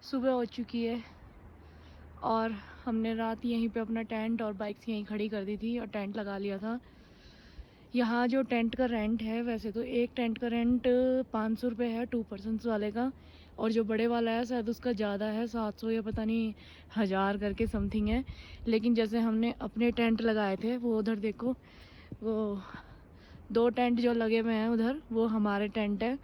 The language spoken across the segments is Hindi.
सुबह हो चुकी है और हमने रात यहीं पे अपना टेंट और बाइक्स यहीं खड़ी कर दी थी और टेंट लगा लिया था। यहाँ जो टेंट का रेंट है, वैसे तो एक टेंट का रेंट 500 रुपये है 2 पर्सनस वाले का, और जो बड़े वाला है शायद उसका ज़्यादा है, 700 या पता नहीं 1000 करके समथिंग है। लेकिन जैसे हमने अपने टेंट लगाए थे, वो उधर देखो, वो 2 टेंट जो लगे हुए हैं उधर, वो हमारे टेंट है।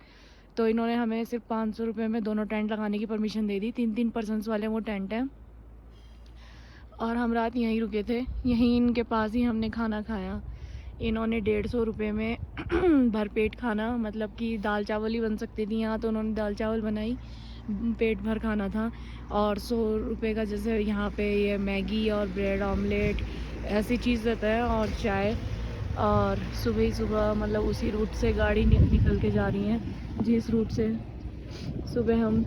तो इन्होंने हमें सिर्फ 500 रुपये में दोनों टेंट लगाने की परमिशन दे दी। 3-3 पर्सनस वाले वो टेंट हैं और हम रात यहीं रुके थे। यहीं इनके पास ही हमने खाना खाया। इन्होंने 150 रुपये में भरपेट खाना, मतलब कि दाल चावल ही बन सकती थी यहाँ, तो उन्होंने दाल चावल बनाई, पेट भर खाना था। और 100 रुपये का जैसे यहाँ पे ये मैगी और ब्रेड ऑमलेट ऐसी चीज़ रहता है, और चाय। और सुबह ही सुबह, मतलब उसी रूट से गाड़ी निकल के जा रही हैं, जिस रूट से सुबह हम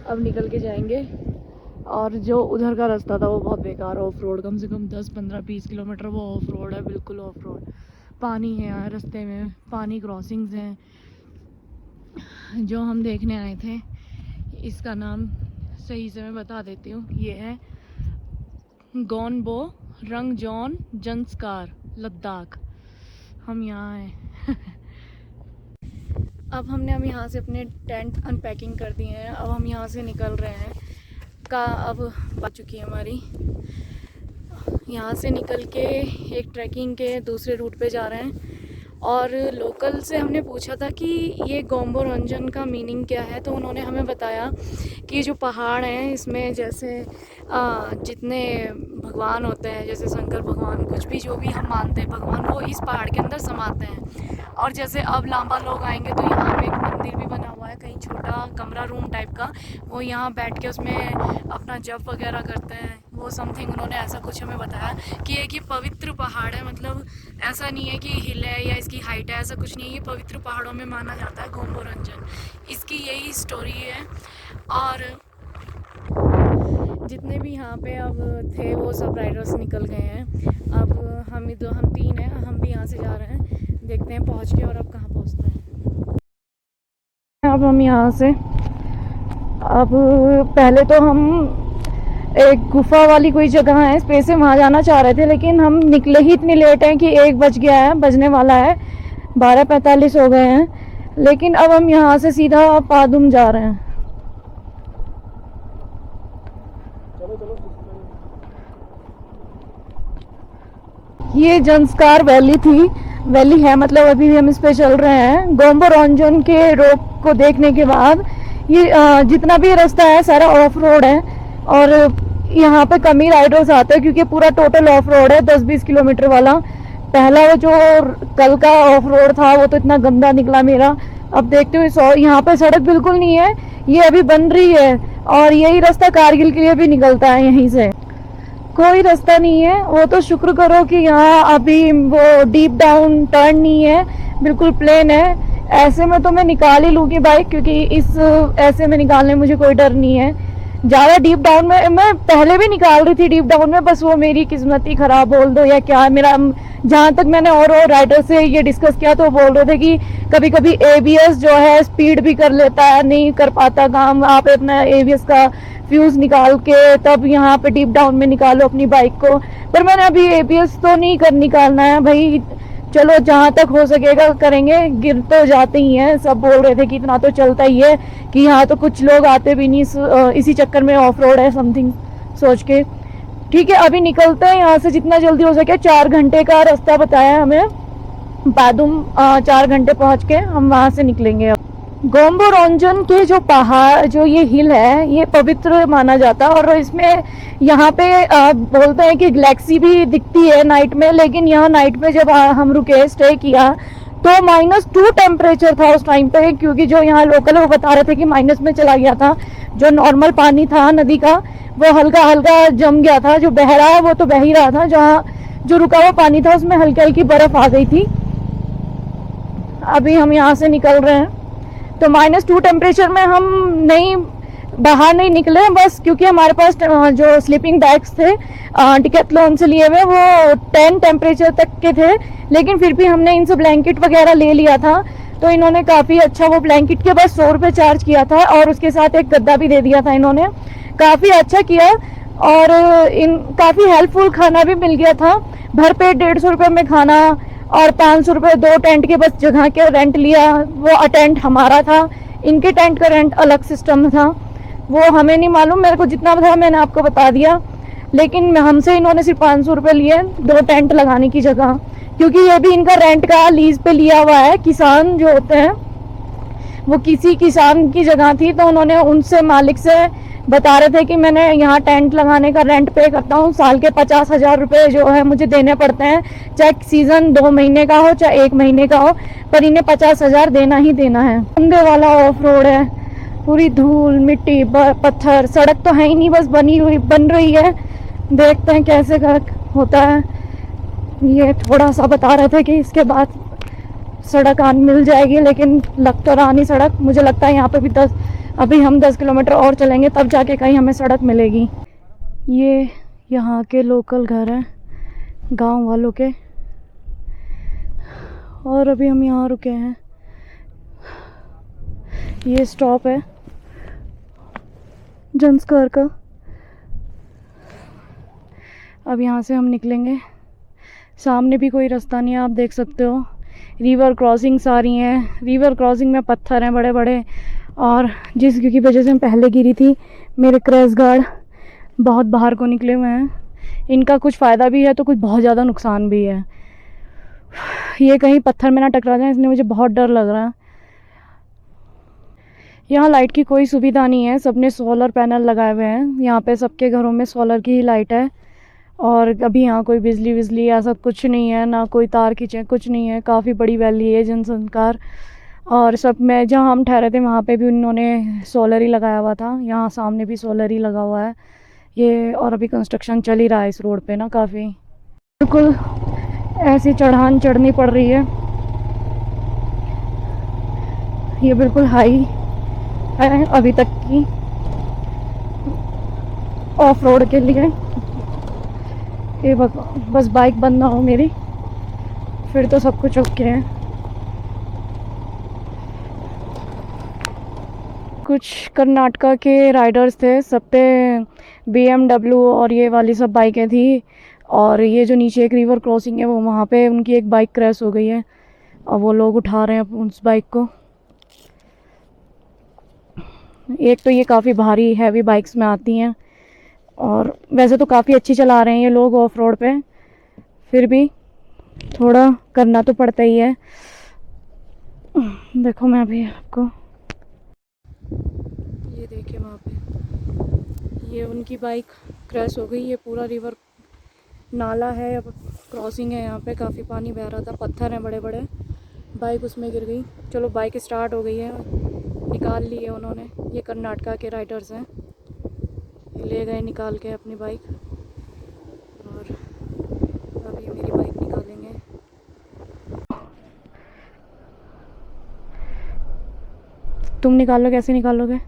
अब निकल के जाएंगे। और जो उधर का रास्ता था वो बहुत बेकार ऑफ रोड, कम से कम 10-15-20 किलोमीटर वो ऑफ रोड है, बिल्कुल ऑफ रोड। पानी है यहाँ रास्ते में, पानी क्रॉसिंग्स हैं। जो हम देखने आए थे, इसका नाम सही से मैं बता देती हूँ, ये है गॉनबो रंगजॉन जंस्कार लद्दाख। हम यहाँ हैं। अब यहाँ से अपने टेंट अनपैकिंग कर दिए हैं। अब हम यहाँ से निकल रहे हैं। अब आ चुकी है हमारी। यहाँ से निकल के एक ट्रैकिंग के दूसरे रूट पे जा रहे हैं। और लोकल से हमने पूछा था कि ये गोम्बो रंजन का मीनिंग क्या है, तो उन्होंने हमें बताया कि जो पहाड़ हैं, इसमें जैसे जितने भगवान होते हैं, जैसे शंकर भगवान, कुछ भी जो भी हम मानते हैं भगवान, वो इस पहाड़ के अंदर समाते हैं। और जैसे अब लांबा लोग आएंगे तो यहाँ पे एक मंदिर भी बना हुआ है, कहीं छोटा कमरा रूम टाइप का, वो यहाँ बैठ के उसमें अपना जप वगैरह करते हैं, वो समथिंग उन्होंने ऐसा कुछ हमें बताया कि एक ये पवित्र पहाड़ है। मतलब ऐसा नहीं है कि हिल है या इसकी हाइट है, ऐसा कुछ नहीं है, ये पवित्र पहाड़ों में माना जाता है गोम्बो रंजन। इसकी यही स्टोरी है। और जितने भी यहाँ पे अब थे वो सब राइडर्स निकल गए हैं। अब हम 3 हैं, हम भी यहाँ से जा रहे हैं, देखते हैं पहुँच के और अब कहाँ पहुँचते हैं। अब हम यहाँ से, अब पहले तो हम एक गुफा वाली कोई जगह है स्पेस से, वहाँ जाना चाह रहे थे, लेकिन हम निकले ही इतनी लेट हैं कि 1 बज गया है, बजने वाला है, 12:45 हो गए हैं। लेकिन अब हम यहाँ से सीधा पादुम जा रहे हैं। ये जंस्कार वैली है, मतलब अभी भी हम इस पे चल रहे हैं। गोम्बो रंजन के रोप को देखने के बाद ये जितना भी रास्ता है सारा ऑफ रोड है, और यहाँ पे कम ही राइडर्स आते हैं क्योंकि पूरा टोटल ऑफ रोड है 10-20 किलोमीटर वाला। पहला वो जो कल का ऑफ रोड था वो तो इतना गंदा निकला मेरा। अब देखते हुए यहाँ पे सड़क बिल्कुल नहीं है, ये अभी बन रही है, और यही रास्ता कारगिल के लिए भी निकलता है, यहीं से कोई रास्ता नहीं है। वो तो शुक्र करो कि यहाँ अभी वो डीप डाउन टर्न नहीं है, बिल्कुल प्लेन है। ऐसे में तो मैं निकाल ही लूँगी बाइक, क्योंकि इस ऐसे में निकालने में मुझे कोई डर नहीं है। ज़्यादा डीप डाउन में मैं पहले भी निकाल रही थी डीप डाउन में, बस वो मेरी किस्मत ही ख़राब बोल दो या क्या। मेरा जहाँ तक मैंने और राइडर से ये डिस्कस किया तो बोल रहे थे कि कभी कभी ABS जो है स्पीड भी कर लेता है, नहीं कर पाता काम। आप अपना ABS का फ्यूज़ निकाल के तब यहाँ पे डीप डाउन में निकालो अपनी बाइक को। पर मैंने अभी ABS तो नहीं निकालना है भाई, चलो जहाँ तक हो सकेगा करेंगे। गिर तो जाते ही हैं, सब बोल रहे थे कि इतना तो चलता ही है, कि यहाँ तो कुछ लोग आते भी नहीं, इसी चक्कर में ऑफ रोड है समथिंग सोच के। ठीक है, अभी निकलते हैं यहाँ से जितना जल्दी हो सके। 4 घंटे का रास्ता बताया हमें पादुम, 4 घंटे पहुँच के हम वहाँ से निकलेंगे। गोम्बो रंजन के जो पहाड़, जो ये हिल है, ये पवित्र माना जाता है, और इसमें यहाँ पे बोलते हैं कि गैलेक्सी भी दिखती है नाइट में। लेकिन यहाँ नाइट में जब हम रुके, स्टे किया, तो -2 टेम्परेचर था उस टाइम पे, क्योंकि जो यहाँ लोकल वो बता रहे थे कि माइनस में चला गया था। जो नॉर्मल पानी था नदी का वो हल्का हल्का जम गया था, जो बह रहा है वो तो बह ही रहा था, जहाँ जो रुका हुआ पानी था उसमें हल्की हल्की बर्फ आ गई थी। अभी हम यहाँ से निकल रहे हैं तो -2 टेम्परेचर में हम बाहर नहीं निकले, बस क्योंकि हमारे पास जो स्लीपिंग बैग्स थे डिकैथलॉन से लिए हुए, वो 10 टेम्परेचर तक के थे। लेकिन फिर भी हमने इनसे ब्लैंकेट वगैरह ले लिया था, तो इन्होंने काफ़ी अच्छा वो ब्लैंकेट के बस 100 रुपये चार्ज किया था और उसके साथ एक गद्दा भी दे दिया था इन्होंने। काफ़ी अच्छा किया और इन काफ़ी हेल्पफुल खाना भी मिल गया था। भरपेट 150 रुपये में खाना और 500 रुपये 2 टेंट के बस जगह के रेंट लिया। वो टेंट हमारा था, इनके टेंट का रेंट अलग सिस्टम था, वो हमें नहीं मालूम। मेरे को जितना था मैंने आपको बता दिया, लेकिन हमसे इन्होंने सिर्फ 500 रुपये लिए 2 टेंट लगाने की जगह, क्योंकि ये भी इनका रेंट का लीज पे लिया हुआ है। किसान जो होते हैं वो किसी किसान की जगह थी, तो उन्होंने उनसे मालिक से बता रहे थे कि मैंने यहाँ टेंट लगाने का रेंट पे करता हूँ, साल के 50,000 रुपये जो है मुझे देने पड़ते हैं, चाहे सीज़न 2 महीने का हो चाहे 1 महीने का हो, पर इन्हें 50,000 देना ही देना है। अंधे वाला ऑफ रोड है, पूरी धूल मिट्टी पत्थर, सड़क तो है ही नहीं, बस बन रही है। देखते हैं कैसे होता है। ये थोड़ा सा बता रहे थे कि इसके बाद सड़क मिल जाएगी, लेकिन लग तो रहा नहीं सड़क। मुझे लगता है यहाँ पे भी अभी हम 10 किलोमीटर और चलेंगे तब जाके कहीं हमें सड़क मिलेगी। ये यहाँ के लोकल घर हैं गांव वालों के, और अभी हम यहाँ रुके हैं। ये स्टॉप है जंस्कार का। अब यहाँ से हम निकलेंगे। सामने भी कोई रास्ता नहीं है, आप देख सकते हो। रिवर क्रॉसिंग सारी हैं, रिवर क्रॉसिंग में पत्थर हैं बड़े बड़े, और जिसकी वजह से मैं पहले गिरी थी, मेरे क्रैश गार्ड बहुत बाहर को निकले हुए हैं। इनका कुछ फ़ायदा भी है तो कुछ बहुत ज़्यादा नुकसान भी है। ये कहीं पत्थर में ना टकरा जाए, इसलिए मुझे बहुत डर लग रहा है। यहाँ लाइट की कोई सुविधा नहीं है, सबने सोलर पैनल लगाए हुए हैं। यहाँ पे सबके घरों में सोलर की ही लाइट है, और अभी यहाँ कोई बिजली ऐसा कुछ नहीं है, ना कोई तार खींचे, कुछ नहीं है। काफ़ी बड़ी वैली है जनसंकार, और सब में जहाँ हम ठहरे थे वहाँ पे भी उन्होंने सोलर ही लगाया हुआ था। यहाँ सामने भी सोलर ही लगा हुआ है ये, और अभी कंस्ट्रक्शन चल ही रहा है इस रोड पे ना। काफ़ी बिल्कुल ऐसी चढ़ान चढ़नी पड़ रही है। ये बिल्कुल हाई है अभी तक की ऑफ रोड के लिए। ये बस बाइक बंद ना हो मेरी, फिर तो सब कुछ ओके है। कुछ कर्नाटका के राइडर्स थे, सब पे BMW और ये वाली सब बाइकें थी, और ये जो नीचे एक रिवर क्रॉसिंग है वो, वहाँ पे उनकी एक बाइक क्रैश हो गई है, और वो लोग उठा रहे हैं उस बाइक को। एक तो ये काफ़ी भारी हैवी बाइक्स में आती हैं, और वैसे तो काफ़ी अच्छी चला रहे हैं ये लोग ऑफ रोड पे, फिर भी थोड़ा करना तो पड़ता ही है। देखो मैं अभी आपको, ये देखिए वहाँ पे ये उनकी बाइक क्रैश हो गई। ये पूरा रिवर नाला है, अब क्रॉसिंग है यहाँ पे, काफ़ी पानी बह रहा था, पत्थर हैं बड़े बड़े, बाइक उसमें गिर गई। चलो बाइक स्टार्ट हो गई है, निकाल ली है उन्होंने। ये कर्नाटका के राइडर्स हैं, ले गए निकाल के अपनी बाइक, और अब ये मेरी बाइक निकालेंगे। तुम निकालो, कैसे निकालोगे?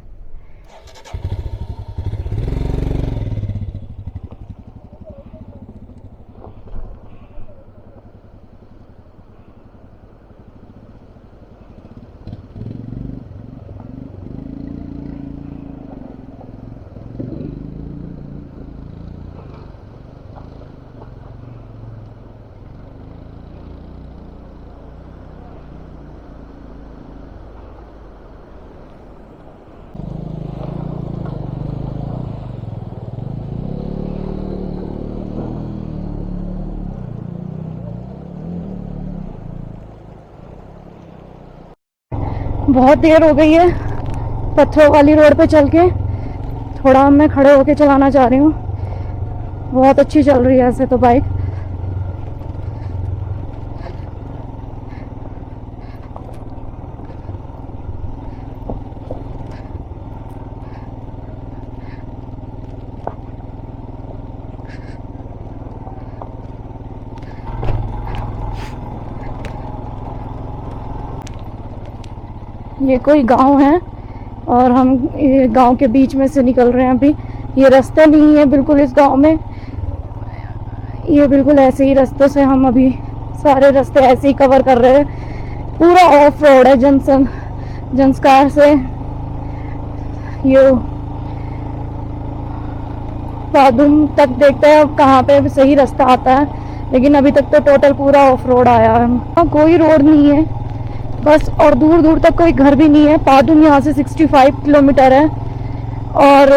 बहुत देर हो गई है पत्थरों वाली रोड पे चल के, थोड़ा मैं खड़े होके चलाना चाह रही हूँ। बहुत अच्छी चल रही है ऐसे तो बाइक। ये कोई गांव है, और हम ये गांव के बीच में से निकल रहे हैं अभी। ये रास्ता नहीं है बिल्कुल इस गांव में, ये बिल्कुल ऐसे ही रास्ते से हम अभी सारे रास्ते ऐसे ही कवर कर रहे हैं। पूरा ऑफ रोड है जंस्कार से ये पादुम तक। देखते हैं अब कहाँ पे सही रास्ता आता है, लेकिन अभी तक तो टोटल पूरा ऑफ रोड आया है। हाँ, कोई रोड नहीं है बस, और दूर दूर तक कोई घर भी नहीं है। पादुम यहाँ से 65 किलोमीटर है, और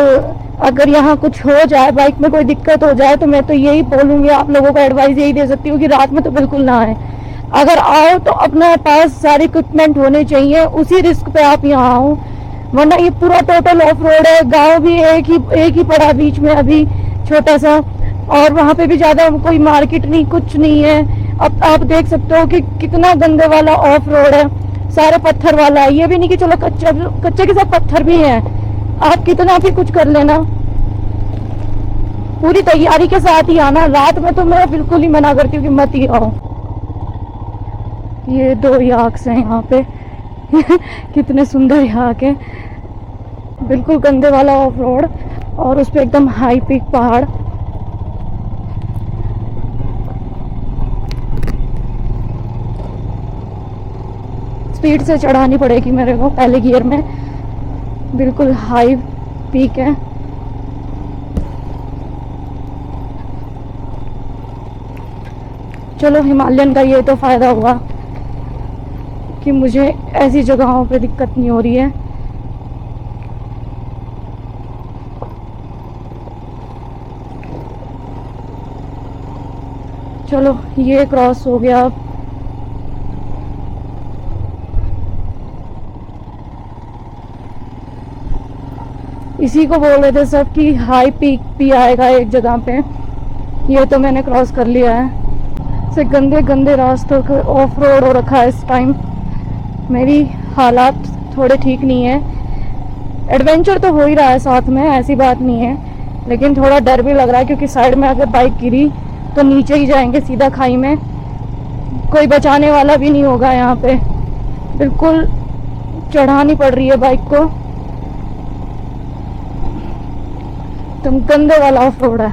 अगर यहाँ कुछ हो जाए, बाइक में कोई दिक्कत हो जाए, तो मैं तो यही बोलूँगी, आप लोगों को एडवाइस यही दे सकती हूँ कि रात में तो बिल्कुल ना आए। अगर आओ तो अपने पास सारे इक्विपमेंट होने चाहिए, उसी रिस्क पे आप यहाँ आओ, वरना ये पूरा टोटल ऑफ रोड है। गांव भी एक ही पड़ा बीच में अभी छोटा सा, और वहाँ पे भी ज़्यादा कोई मार्केट नहीं, कुछ नहीं है। अब आप देख सकते हो कि कितना गंदे वाला ऑफ रोड है, सारे पत्थर वाला है। ये भी नहीं कि चलो कच्चे के साथ पत्थर भी हैं, आप कितना भी कुछ कर लेना, पूरी तैयारी के साथ ही आना। रात में तो मैं बिल्कुल ही मना करती हूँ कि मत ही आओ। ये 2 याक्स हैं यहाँ पे कितने सुंदर याक है, बिल्कुल गंदे वाला ऑफ रोड, और उस पे एकदम हाई पीक पहाड़। स्पीड से चढ़ानी पड़ेगी मेरे को पहले गियर में, बिल्कुल हाई पीक है। चलो, हिमालयन का ये तो फायदा हुआ कि मुझे ऐसी जगहों पे दिक्कत नहीं हो रही है। चलो, ये क्रॉस हो गया। अब इसी को बोल रहे थे सब कि हाई पीक भी आएगा एक जगह पे, ये तो मैंने क्रॉस कर लिया है। से गंदे गंदे रास्तों का ऑफ रोड हो रखा है इस टाइम। मेरी हालात थोड़े ठीक नहीं है। एडवेंचर तो हो ही रहा है साथ में, ऐसी बात नहीं है, लेकिन थोड़ा डर भी लग रहा है, क्योंकि साइड में अगर बाइक गिरी तो नीचे ही जाएंगे सीधा खाई में, कोई बचाने वाला भी नहीं होगा। यहाँ पे बिल्कुल चढ़ानी पड़ रही है बाइक को, तुम गंदे वाला ऑफ रोड है,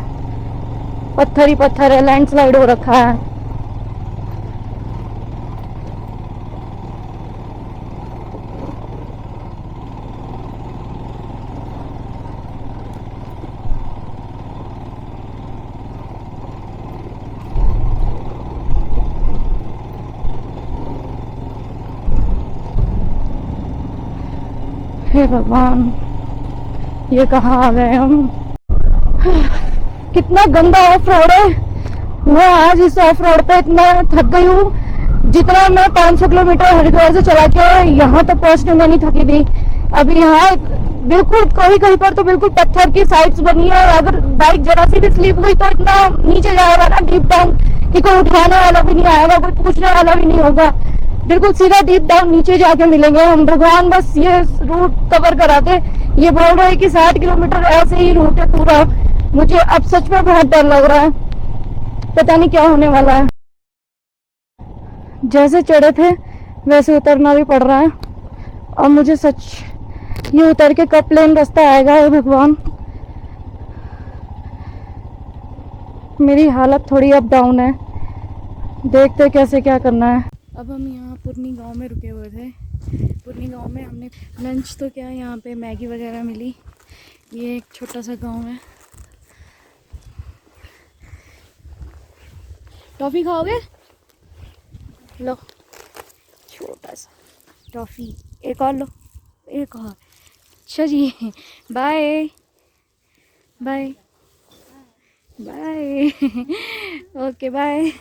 पत्थर ही पत्थर है, लैंडस्लाइड हो रखा है। हे भगवान, ये कहाँ आ गए हम। कितना गंदा ऑफ रोड है। मैं आज इस ऑफ रोड पे इतना थक गई हूँ, जितना मैं 500 किलोमीटर हरिद्वार से चला के यहाँ तक पहुँचने में नहीं थकी थी। अभी यहाँ बिल्कुल कहीं पर तो बिल्कुल पत्थर की साइड्स बनी है, और अगर बाइक जरा सी भी स्लिप हुई तो इतना नीचे जाएगा ना डीप डाउन, कि कोई उठाने वाला भी नहीं आएगा, कोई पूछने वाला भी नहीं होगा। बिल्कुल सीधा डीप डाउन नीचे जाके मिलेंगे हम। भगवान बस ये रूट कवर कराते। ये बोल रहे हैं कि 60 किलोमीटर ऐसे ही रूट है पूरा। मुझे अब सच में बहुत डर लग रहा है, पता नहीं क्या होने वाला है। जैसे चढ़े थे वैसे उतरना भी पड़ रहा है, और मुझे सच ये उतर के कब प्लेन रास्ता आएगा। हे भगवान, मेरी हालत थोड़ी अप डाउन है, देखते कैसे क्या करना है। अब हम यहाँ पुरनी गांव में रुके हुए थे। पुरनी गांव में हमने लंच तो क्या, यहाँ पे मैगी वगैरह मिली। ये एक छोटा सा गांव है। टॉफ़ी खाओगे? लो, छोटा सा टॉफ़ी, एक और लो, एक और। अच्छा जी, bye bye bye okay bye.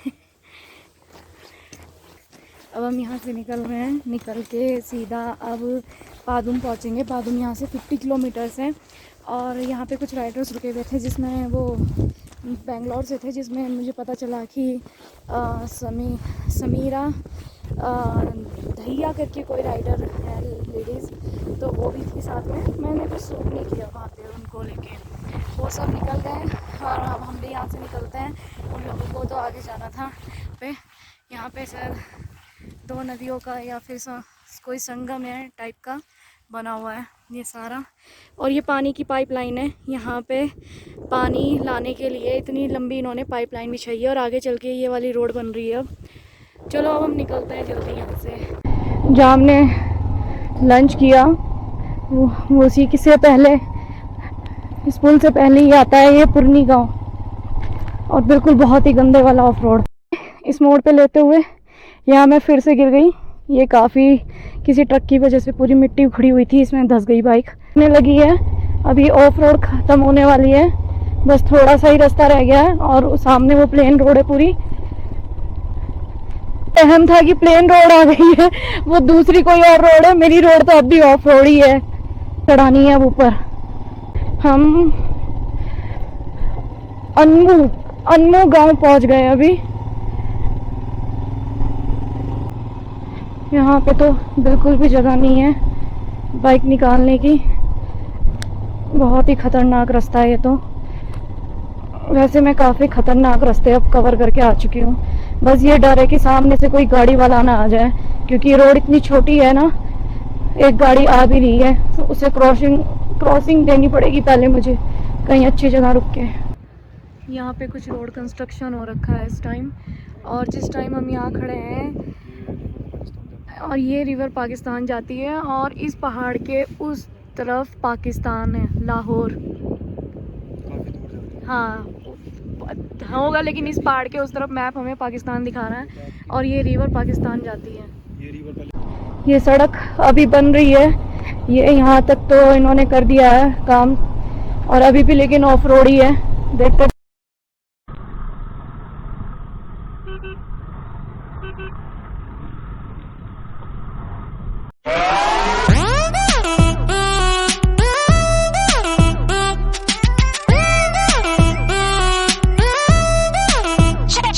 अब हम यहाँ से निकल रहे हैं, निकल के सीधा अब पादुम पहुँचेंगे। पादुम यहाँ से 50 किलोमीटर्स है, और यहाँ पे कुछ राइडर्स रुके हुए थे, जिसमें वो बेंगलोर से थे, जिसमें मुझे पता चला कि समीरा दहिया करके कोई राइडर है लेडीज़, तो वो भी थी साथ में। मैंने कुछ सूट नहीं किया वहाँ पे उनको लेके, वो सब निकल गए, और अब हम भी यहाँ से निकलते हैं। उन लोगों को तो आगे जाना था पे। यहाँ पे शायद 2 नदियों का या फिर कोई संगम है टाइप का बना हुआ है ये सारा, और ये पानी की पाइपलाइन है। यहाँ पे पानी लाने के लिए इतनी लंबी इन्होंने पाइपलाइन बिछाई है, और आगे चल के ये वाली रोड बन रही है। अब चलो, अब हम निकलते हैं जल्दी यहाँ से। जहाँ हमने लंच किया वो उसी के से पहले, इस पुल से पहले ही आता है ये पुरनी गांव, और बिल्कुल बहुत ही गंदे वाला ऑफ रोड। इस मोड़ पे लेते हुए यहाँ मैं फिर से गिर गई। ये काफ़ी किसी ट्रक की वजह से पूरी मिट्टी उखड़ी हुई थी, इसमें धंस गई बाइक। ने लगी है, अभी ऑफ रोड ख़त्म होने वाली है, बस थोड़ा सा ही रास्ता रह गया है और सामने वो प्लेन रोड है पूरी। अहम था कि प्लेन रोड आ गई है, वो दूसरी कोई और रोड है, मेरी रोड तो अब भी ऑफ रोड ही है, चढ़ानी है अब ऊपर। हम अनमू गांव पहुंच गए अभी। यहाँ पे तो बिल्कुल भी जगह नहीं है बाइक निकालने की, बहुत ही खतरनाक रास्ता है ये तो। वैसे मैं काफ़ी खतरनाक रास्ते अब कवर करके आ चुकी हूँ, बस ये डर है कि सामने से कोई गाड़ी वाला ना आ जाए, क्योंकि रोड इतनी छोटी है ना, एक गाड़ी आ भी रही है तो उसे क्रॉसिंग देनी पड़ेगी पहले मुझे कहीं अच्छी जगह रुक के। यहाँ पे कुछ रोड कंस्ट्रक्शन हो रखा है इस टाइम, और जिस टाइम हम यहाँ खड़े हैं और ये रिवर पाकिस्तान जाती है, और इस पहाड़ के उस तरफ पाकिस्तान है, लाहौर। हाँ होगा, लेकिन इस पहाड़ के उस तरफ मैप हमें पाकिस्तान दिखा रहा है, और ये रिवर पाकिस्तान जाती है। ये सड़क अभी बन रही है, ये यहाँ तक तो इन्होंने कर दिया है काम, और अभी भी लेकिन ऑफ रोड ही है, देखते।